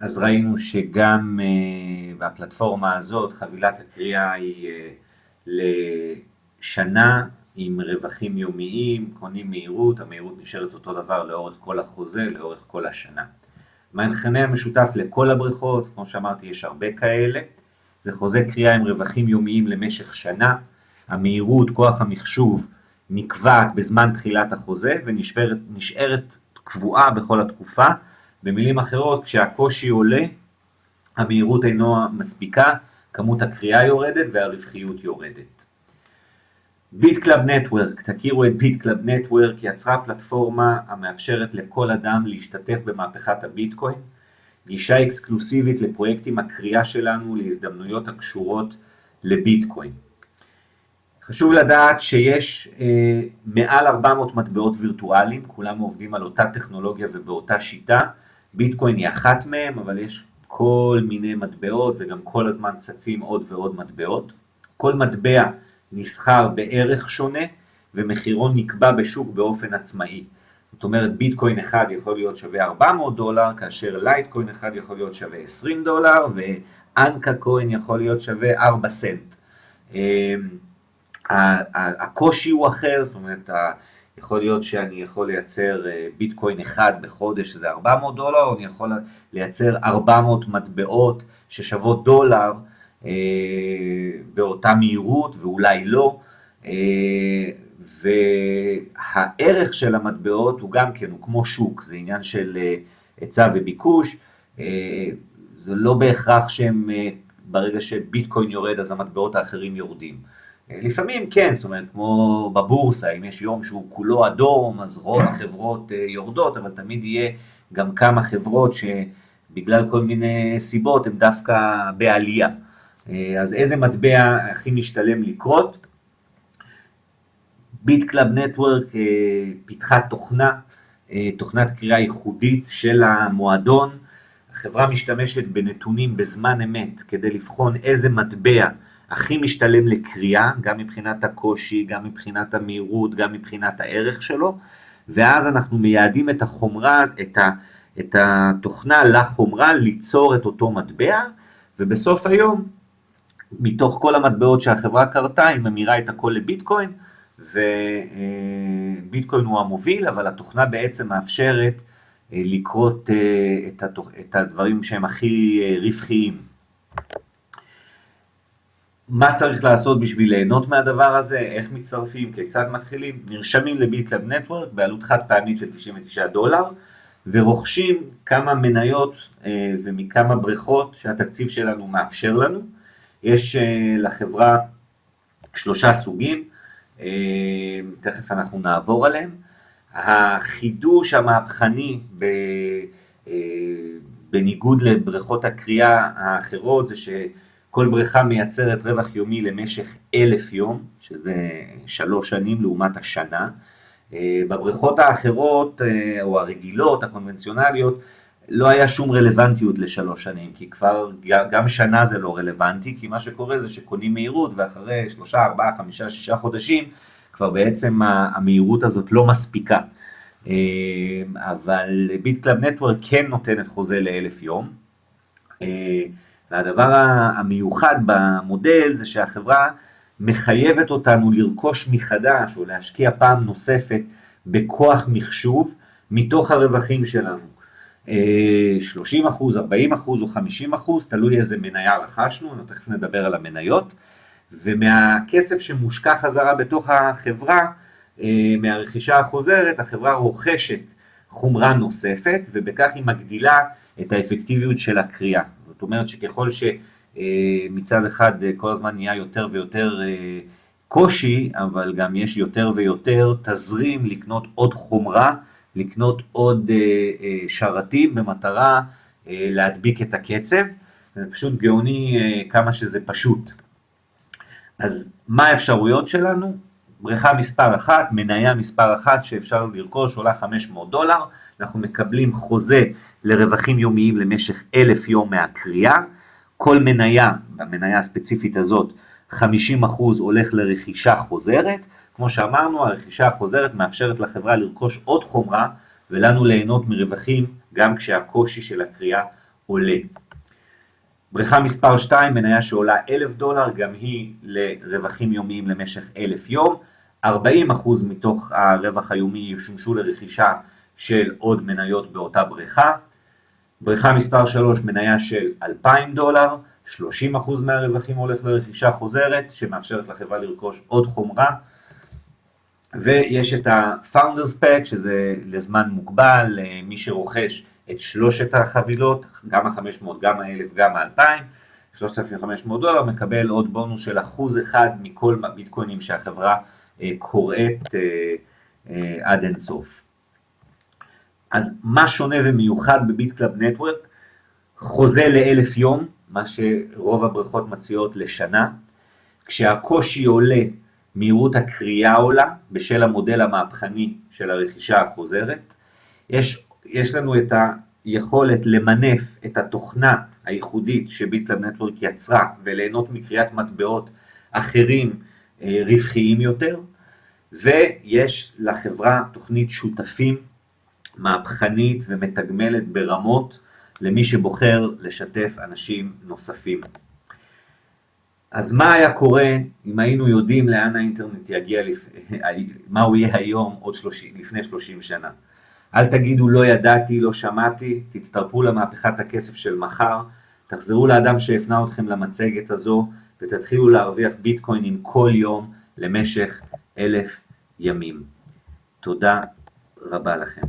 אז ראינו שגם בפלטפורמה הזאת חבילת הקריאה היא לשנה עם רווחים יומיים, קונים מהירות, המהירות נשארת אותו דבר לאורך כל החוזה, לאורך כל השנה. המכנה המשותף לכל הבריכות, כמו שאמרתי, יש הרבה כאלה, זה חוזה קריאה עם רווחים יומיים למשך שנה, המהירות, כוח המחשוב, נקבעת בזמן תחילת החוזה ונשארת קבועה בכל התקופה. במילים אחרות, כשהקושי עולה, המהירות אינו מספיקה, כמות הקריאה יורדת והרווחיות יורדת. ביט קלאב נטוורק, תכירו את ביט קלאב נטוורק, יצרה פלטפורמה המאפשרת לכל אדם להשתתף במהפכת הביטקוין, גישה אקסקלוסיבית לפרויקטים הקריאה שלנו להזדמנויות הקשורות לביטקוין. חשוב לדעת שיש מעל 400 מטבעות וירטואליים, כולם עובדים על אותה טכנולוגיה ובאותה שיטה, ביטקוין היא אחת מהם, אבל יש כל מיני מטבעות וגם כל הזמן צצים עוד ועוד מטבעות. כל מטבע נסחר בערך שונה ומחירון נקבע בשוק באופן עצמאי. זאת אומרת, ביטקוין אחד יכול להיות שווה $400, כאשר לייטקוין אחד יכול להיות שווה $20, ואנקה קוין יכול להיות שווה 4 סנט. הקושי הוא אחר, זאת אומרת, יכול להיות שאני יכול לייצר ביטקוין אחד בחודש, שזה $400, או אני יכול לייצר 400 מטבעות ששוות דולר באותה מהירות, ואולי לא. והערך של המטבעות הוא גם כן, הוא כמו שוק, זה עניין של היצע וביקוש, זה לא בהכרח שהם, ברגע שביטקוין יורד אז המטבעות האחרים יורדים. לפעמים כן, זאת אומרת, כמו בבורסה, אם יש יום שהוא כולו אדום, אז רוב החברות יורדות, אבל תמיד יהיה גם כמה חברות שבגלל כל מיני סיבות הן דווקא בעלייה. אז איזה מטבע הכי משתלם לקרות? ביט קלאב נטוורק פיתחה תוכנת קריאה ייחודית של המועדון. החברה משתמשת בנתונים בזמן אמת כדי לבחון איזה מטבע הכי משתלם לקריאה, גם מבחינת הקושי, גם מבחינת המהירות, גם מבחינת הערך שלו, ואז אנחנו מייעדים את החומרה, את התוכנה לחומרה, ליצור את אותו מטבע, ובסוף היום, מתוך כל המטבעות שהחברה קרתה, היא ממירה את הכל לביטקוין, וביטקוין הוא המוביל, אבל התוכנה בעצם מאפשרת לקרות את הדברים שהם הכי רווחיים. מה צריך לעשות בשביל ליהנות מהדבר הזה, איך מצטרפים, כיצד מתחילים? נרשמים לביט קלאב נטוורק בעלות חד פעמית של $99, ורוכשים כמה מניות ומכמה בריכות שהתקציב שלנו מאפשר לנו. יש לחברה 3 סוגים, תכף אנחנו נעבור עליהם. החידוש המהפכני בניגוד לבריכות הקריאה האחרות זה שכל בריכה מייצרת רווח יומי למשך 1,000 יום, שזה 3 שנים לעומת השנה. בבריכות האחרות או הרגילות, הקונבנציונליות, לא היה שום רלוונטיות ל3 שנים, כי כבר גם שנה זה לא רלוונטי, כי מה שקורה זה שקונים מהירות, ואחרי 3, 4, 5, 6 חודשים, כבר בעצם המהירות הזאת לא מספיקה. אבל ביט קלאב נטוורק כן נותנת חוזה ל1,000 יום. והדבר המיוחד במודל זה שהחברה מחייבת אותנו לרכוש מחדש, או להשקיע פעם נוספת בכוח מחשוב, מתוך הרווחים שלנו. 30%, 40% או 50%, תלוי איזה מניה רכשנו, תכף נדבר על המניות, ומהכסף שמושקע חזרה בתוך החברה, מהרכישה החוזרת, החברה רוכשת חומרה נוספת, ובכך היא מגדילה את האפקטיביות של הקריאה. זאת אומרת שככל שמצד אחד כל הזמן נהיה יותר ויותר קושי, אבל גם יש יותר ויותר תזרים לקנות עוד חומרה, לקנות עוד שרתים במטרה להדביק את הקצב. זה פשוט גאוני כמה שזה פשוט. אז מה האפשרויות שלנו? בריכה מספר 1, מניה מספר 1 שאפשר לרכוש, עולה $500. אנחנו מקבלים חוזה לרווחים יומיים למשך 1,000 יום מהקריאה. כל מניה, במניה הספציפית הזאת, 50% הולך לרכישה חוזרת. כמו שאמרנו, הרכישה החוזרת מאפשרת לחברה לרכוש עוד חומרה, ולנו ליהנות מרווחים גם כשהקושי של הקריאה עולה. בריכה מספר 2, מניה שעולה $1,000, גם היא לרווחים יומיים למשך 1,000 יום. 40% מתוך הרווח היומי ישמשו לרכישה של עוד מניות באותה בריכה. בריכה מספר 3, מניה של $2,000, 30% מהרווחים הולך לרכישה חוזרת, שמאפשרת לחברה לרכוש עוד חומרה. ויש את ה-Founders Pack, שזה לזמן מוגבל, מי שרוכש את שלושת החבילות, גם ה-500, גם ה-1,000, גם ה-2,000, $3,500, מקבל עוד בונוס של 1% מכל ביטקוינים שהחברה קוראת עד אינסוף. אז מה שונה ומיוחד בביט קלאב נטוורק? חוזה ל1,000 יום, מה שרוב הבריכות מציעות לשנה. כשהקושי עולה, מהירות הקריאה עולה, בשל המודל המהפכני של הרכישה החוזרת. יש לנו את היכולת למנף את התוכנה הייחודית שביט קלאב נטוורק יצרה, וליהנות מקריאת מטבעות אחרים רווחיים יותר. ויש לחברה תוכנית שותפים מהפכנית ומתגמלת ברמות למי שבוחר לשתף אנשים נוספים. אז מה היה קורה אם היינו יודעים לאן האינטרנט יגיע, מה הוא יהיה היום לפני 30 שנה? אל תגידו לא ידעתי, לא שמעתי, תצטרפו למהפכת הכסף של מחר, תחזרו לאדם שהפנה אתכם למצגת הזו, ותתחילו להרוויח ביטקוינים כל יום למשך 1,000 ימים. תודה רבה לכם.